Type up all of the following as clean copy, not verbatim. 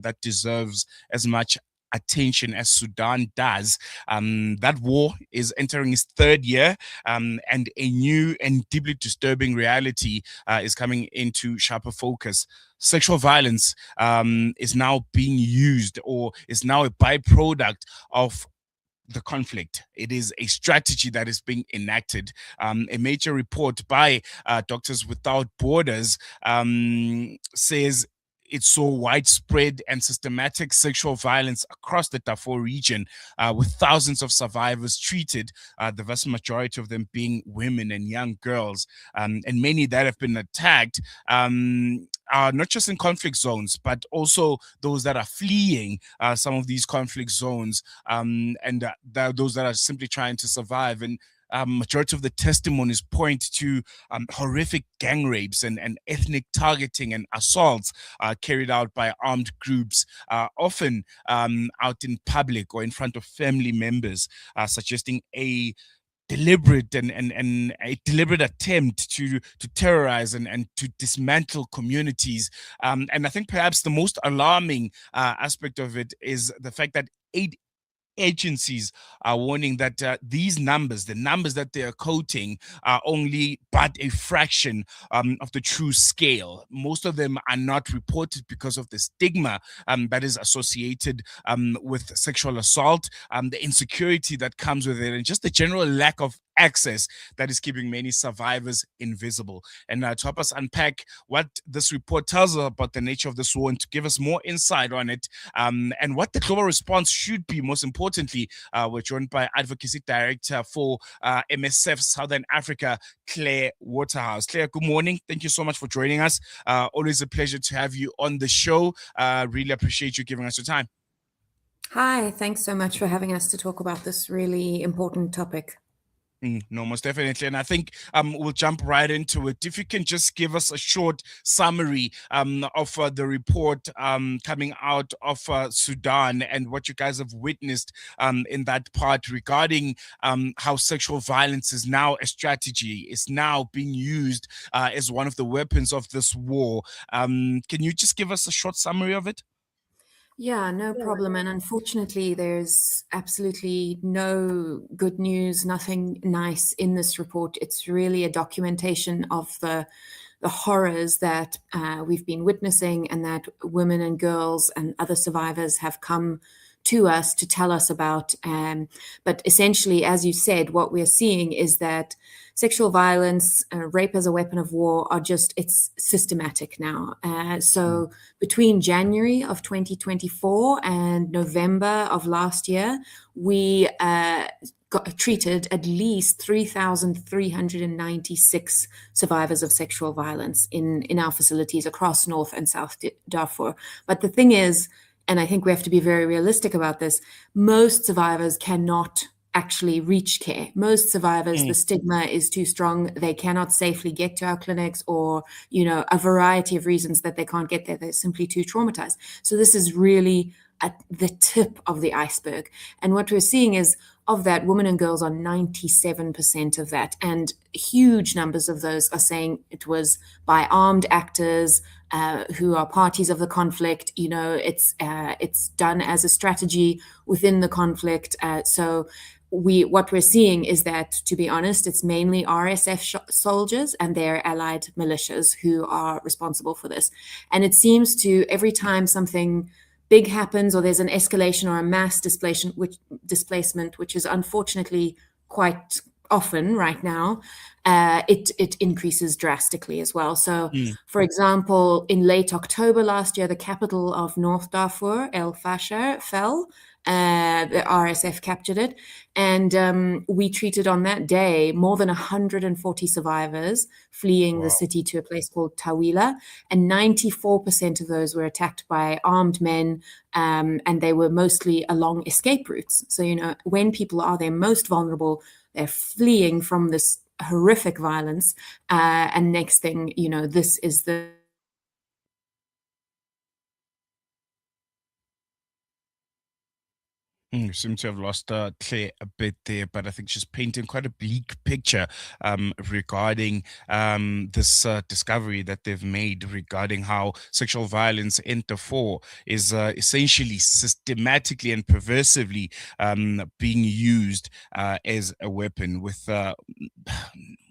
that deserves as much attention as Sudan does. That war is entering its third year, and a new and deeply disturbing reality is coming into sharper focus. Sexual violence is now being used, or is now a byproduct of the conflict. It is a strategy that is being enacted. A major report by Doctors Without Borders says it saw widespread and systematic sexual violence across the Darfur region, with thousands of survivors treated, the vast majority of them being women and young girls, and many that have been attacked are not just in conflict zones, but also those that are fleeing some of these conflict zones, and those that are simply trying to survive. And majority of the testimonies point to horrific gang rapes and ethnic targeting and assaults carried out by armed groups, often out in public or in front of family members, suggesting a deliberate and a deliberate attempt to terrorize and to dismantle communities. And I think perhaps the most alarming aspect of it is the fact that aid agencies are warning that these numbers, the numbers that they are quoting, are only but a fraction of the true scale. Most of them are not reported because of the stigma that is associated with sexual assault, the insecurity that comes with it, and just the general lack of access that is keeping many survivors invisible. And to help us unpack what this report tells us about the nature of this war, and to give us more insight on it, and what the global response should be, most importantly, we're joined by Advocacy Director for MSF Southern Africa, Claire Waterhouse. Claire, good morning. Thank you so much for joining us. Always a pleasure to have you on the show. Really appreciate you giving us your time. Hi, thanks so much for having us to talk about this really important topic. No, most definitely. And I think we'll jump right into it. If you can just give us a short summary of the report coming out of Sudan, and what you guys have witnessed in that part regarding how sexual violence is now a strategy, is now being used as one of the weapons of this war. Can you just give us a short summary of it? Yeah, no problem. And unfortunately, there's absolutely no good news, nothing nice in this report. It's really a documentation of the horrors that we've been witnessing, and that women and girls and other survivors have come to us to tell us about. But essentially, as you said, what we're seeing is that sexual violence, rape as a weapon of war, it's systematic now. So between January of 2024 and November of last year, we treated at least 3,396 survivors of sexual violence in our facilities across North and South Darfur. But the thing is, and I think we have to be very realistic about this, most survivors cannot actually reach care. Most survivors, the stigma is too strong. They cannot safely get to our clinics, or, a variety of reasons that they can't get there. They're simply too traumatized. So this is really at the tip of the iceberg. And what we're seeing is, of that, women and girls are 97% of that. And huge numbers of those are saying it was by armed actors who are parties of the conflict. It's done as a strategy within the conflict. So what we're seeing is that, to be honest, it's mainly RSF soldiers and their allied militias who are responsible for this. And it seems to, every time something big happens, or there's an escalation or a mass displacement, which is unfortunately quite often right now, it increases drastically as well. So, for example, in late October last year, the capital of North Darfur, El Fasher, fell. The RSF captured it, and we treated on that day more than 140 survivors fleeing the city to a place called Tawila, and 94% of those were attacked by armed men, and they were mostly along escape routes. So, when people are their most vulnerable, they're fleeing from this horrific violence, and next thing you know, this is the We seem to have lost Claire a bit there, but I think she's painting quite a bleak picture regarding this discovery that they've made regarding how sexual violence in Darfur is essentially systematically and perversively being used as a weapon, with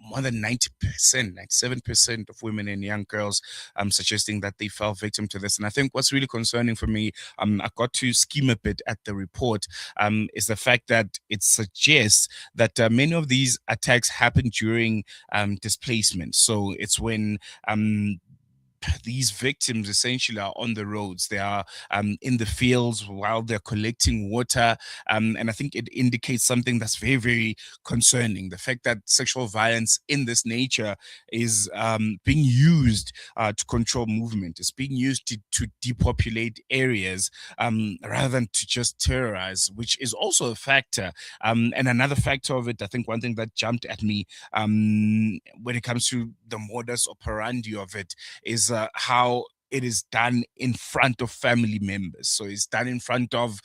more than 90%, 97% of women and young girls suggesting that they fell victim to this. And I think what's really concerning for me, I got to skim a bit at the report, is the fact that it suggests that many of these attacks happen during displacement. So it's when these victims essentially are on the roads. They are in the fields while they're collecting water. And I think it indicates something that's very, very concerning. The fact that sexual violence in this nature is being used to control movement, is being used to depopulate areas rather than to just terrorize, which is also a factor. And another factor of it, I think one thing that jumped at me when it comes to the modus operandi of it, is how it is done in front of family members. So it's done in front of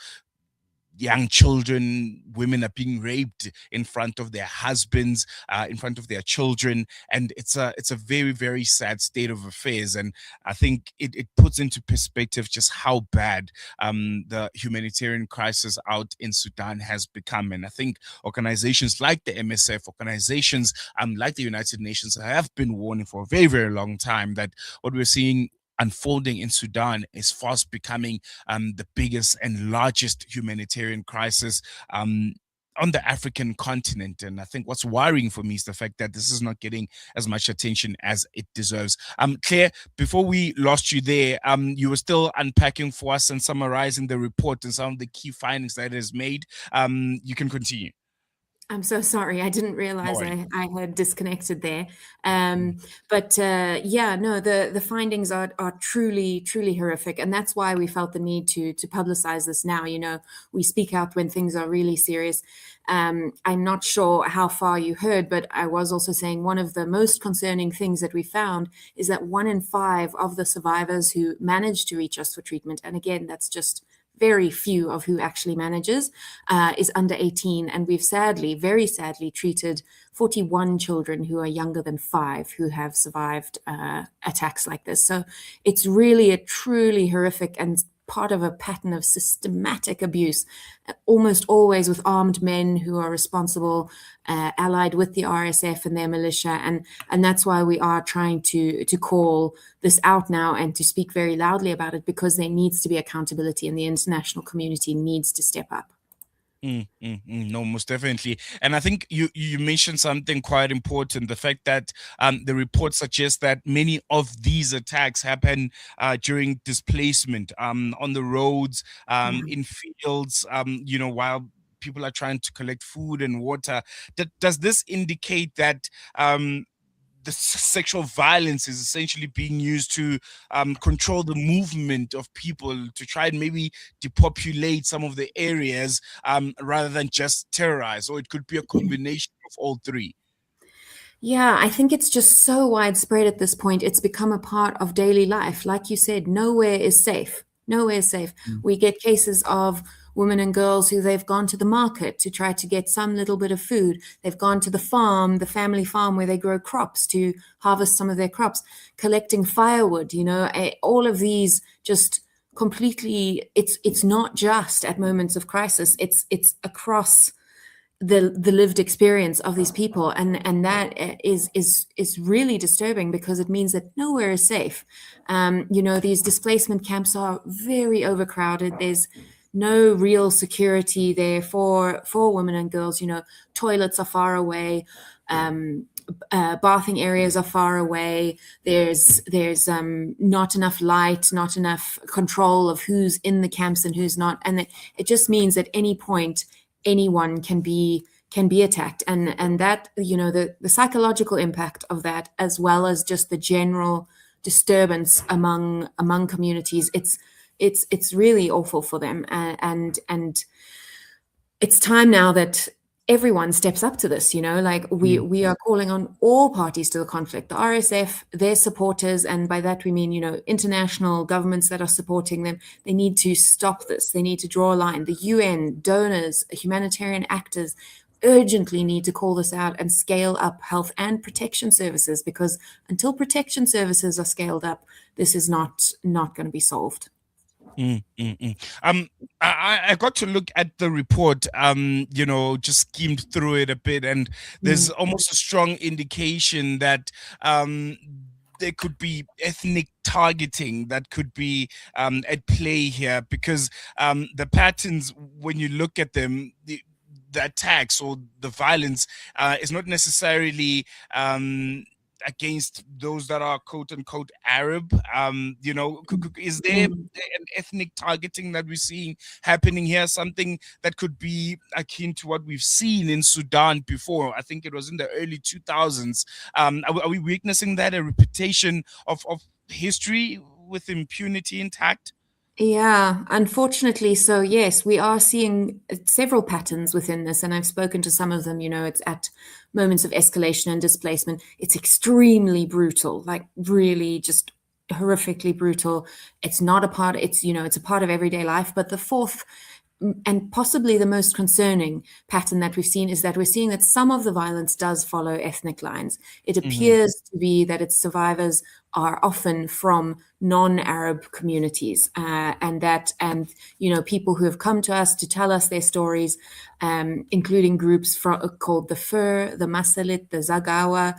young children. Women are being raped in front of their husbands, in front of their children, and it's a very, very sad state of affairs. And I think it puts into perspective just how bad the humanitarian crisis out in Sudan has become. And I think organizations like the MSF, organizations like the United Nations, have been warning for a very, very long time that what we're seeing unfolding in Sudan is fast becoming the biggest and largest humanitarian crisis on the African continent. And I think what's worrying for me is the fact that this is not getting as much attention as it deserves. Claire, before we lost you there, you were still unpacking for us and summarizing the report and some of the key findings that it has made. You can continue. I'm so sorry. I didn't No realize worries. I had disconnected there. But yeah, no, the findings are truly, truly horrific. And that's why we felt the need to publicize this now. You know, we speak out when things are really serious. I'm not sure how far you heard, but I was also saying one of the most concerning things that we found is that 1 in 5 of the survivors who managed to reach us for treatment, and again, that's just very few of who actually manages, is under 18. And we've sadly, very sadly, treated 41 children who are younger than 5 who have survived attacks like this. So it's really a truly horrific and part of a pattern of systematic abuse, almost always with armed men who are responsible, allied with the RSF and their militia. And that's why we are trying to call this out now and to speak very loudly about it, because there needs to be accountability and the international community needs to step up. No, most definitely. And I think you mentioned something quite important, the fact that the report suggests that many of these attacks happen during displacement, on the roads, in fields, while people are trying to collect food and water. Does this indicate that the sexual violence is essentially being used to control the movement of people, to try and maybe depopulate some of the areas, rather than just terrorize? Or it could be a combination of all three. Yeah, I think it's just so widespread at this point. It's become a part of daily life. Like you said, nowhere is safe. Nowhere is safe. We get cases of women and girls who they've gone to the market to try to get some little bit of food. They've gone to the farm, the family farm where they grow crops, to harvest some of their crops, collecting firewood, all of these just completely, it's not just at moments of crisis, it's across the lived experience of these people, and that is really disturbing, because it means that nowhere is safe. These displacement camps are very overcrowded. There's no real security there for women and girls. Toilets are far away, bathing areas are far away. There's not enough light, not enough control of who's in the camps and who's not, and it just means at any point anyone can be attacked, and that the psychological impact of that, as well as just the general disturbance among communities, it's really awful for them, and it's time now that everyone steps up to this, like Mm, we are calling on all parties to the conflict, the RSF, their supporters, and by that we mean, international governments that are supporting them. They need to stop this. They need to draw a line. The UN, donors, humanitarian actors urgently need to call this out and scale up health and protection services, because until protection services are scaled up, this is not going to be solved. mm, mm, mm. I got to look at the report, just skimmed through it a bit, and there's Mm. almost a strong indication that there could be ethnic targeting that could be at play here, because the patterns, when you look at them, the attacks or the violence is not necessarily against those that are quote unquote Arab. Is there Mm. an ethnic targeting that we're seeing happening here? Something that could be akin to what we've seen in Sudan before. I think it was in the early 2000s. Are we witnessing that, a repetition of history with impunity intact? Yeah, unfortunately. So, yes, we are seeing several patterns within this, and I've spoken to some of them. It's at moments of escalation and displacement. It's extremely brutal, like really just horrifically brutal. It's not a part, it's a part of everyday life. But the fourth and possibly the most concerning pattern that we've seen is that we're seeing that some of the violence does follow ethnic lines. It Mm-hmm. appears to be that its survivors are often from non-Arab communities, and people who have come to us to tell us their stories, including groups called the Fur, the Masalit, the Zagawa.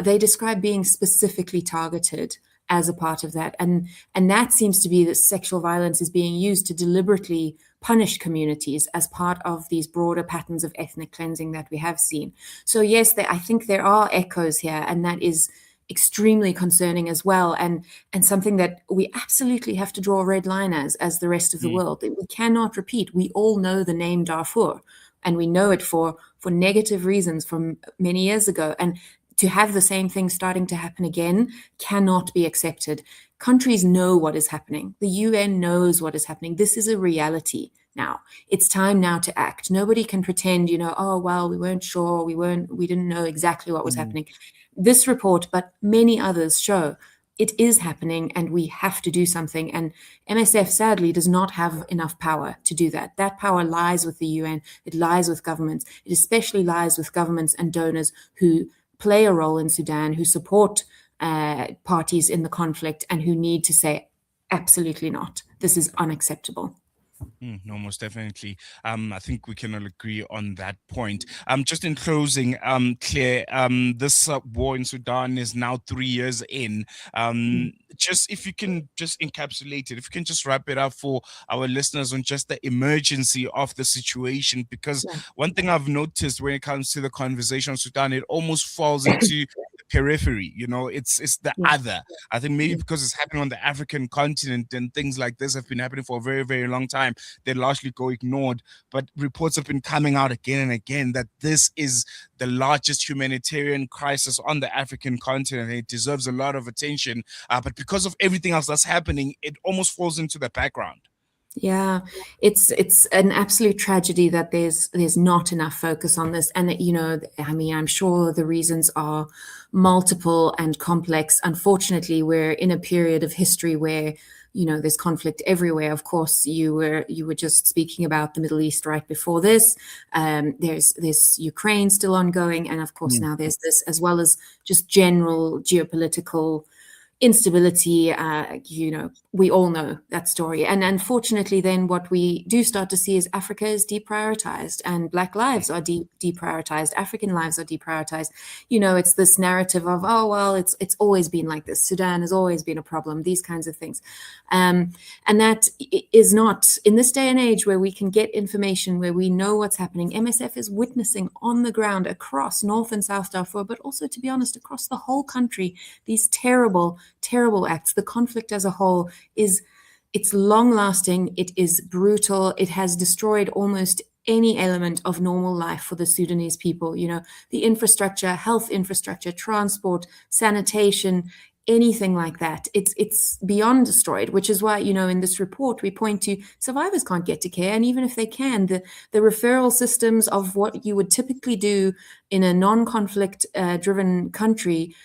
They describe being specifically targeted as a part of that, and that seems to be that sexual violence is being used to deliberately punish communities as part of these broader patterns of ethnic cleansing that we have seen. So yes, I think there are echoes here, and that is extremely concerning as well, and something that we absolutely have to draw a red line as the rest of the world. We cannot repeat. We all know the name Darfur, and we know it for negative reasons from many years ago, and to have the same thing starting to happen again cannot be accepted. Countries know what is happening. The UN knows what is happening. This is a reality now. It's time now to act. Nobody can pretend, oh, well, we weren't sure. We didn't know exactly what was Mm, happening. This report, but many others, show it is happening and we have to do something. And MSF sadly does not have enough power to do that. That power lies with the UN. It lies with governments. It especially lies with governments and donors who play a role in Sudan, who support parties in the conflict, and who need to say, absolutely not. This is unacceptable. No, most definitely. I think we can all agree on that point. Just in closing, Claire, this war in Sudan is now 3 years in. Mm. Just if you can just encapsulate it, if you can just wrap it up for our listeners on just the emergency of the situation, because Yeah. one thing I've noticed when it comes to the conversation on Sudan, it almost falls into the periphery. It's the Yeah. other. I think maybe Yeah. because it's happening on the African continent and things like this have been happening for a very, very long time, they largely go ignored. But reports have been coming out again and again that this is the largest humanitarian crisis on the African continent. And it deserves a lot of attention. But because of everything else that's happening, it almost falls into the background. Yeah, it's an absolute tragedy that there's not enough focus on this, and I mean, I'm sure the reasons are multiple and complex. Unfortunately, we're in a period of history where there's conflict everywhere. Of course, you were just speaking about the Middle East right before this. There's this Ukraine still ongoing, and of course Mm, now there's this, as well as just general geopolitical instability. We all know that story. And unfortunately, then what we do start to see is Africa is deprioritized and Black lives are deprioritized. African lives are deprioritized. It's this narrative of, oh, well, it's always been like this. Sudan has always been a problem, these kinds of things. And that is not, in this day and age where we can get information, where we know what's happening. MSF is witnessing on the ground across North and South Darfur, but also, to be honest, across the whole country, these terrible, terrible acts. The conflict as a whole it's long lasting, it is brutal, it has destroyed almost any element of normal life for the Sudanese people. The infrastructure, health infrastructure, transport, sanitation, anything like that, it's beyond destroyed, which is why, in this report, we point to survivors can't get to care. And even if they can, the referral systems of what you would typically do in a non-conflict driven country,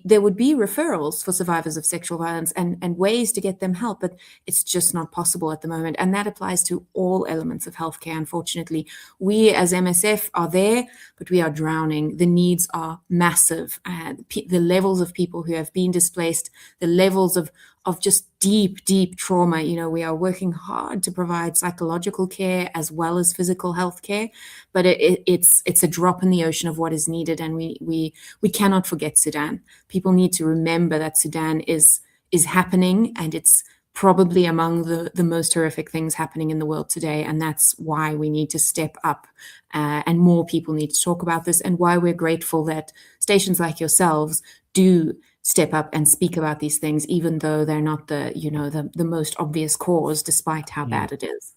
there would be referrals for survivors of sexual violence and ways to get them help, but it's just not possible at the moment. And that applies to all elements of healthcare, unfortunately. We as MSF are there, but we are drowning. The needs are massive. The levels of people who have been displaced, the levels of just deep trauma. We are working hard to provide psychological care as well as physical health care, but it's a drop in the ocean of what is needed. And we cannot forget Sudan. People need to remember that Sudan is happening, and it's probably among the most horrific things happening in the world today. And that's why we need to step up, and more people need to talk about this, and why we're grateful that stations like yourselves do step up and speak about these things, even though they're not the most obvious cause, despite how bad it is.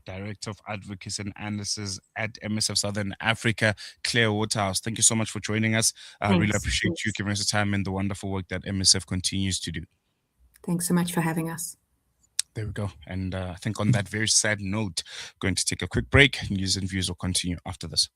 Director of Advocacy and Analysis at MSF Southern Africa, Claire Waterhouse. Thank you so much for joining us. I really appreciate you giving us the time and the wonderful work that MSF continues to do. Thanks so much for having us. There we go. And I think on that very sad note, going to take a quick break. News and views will continue after this.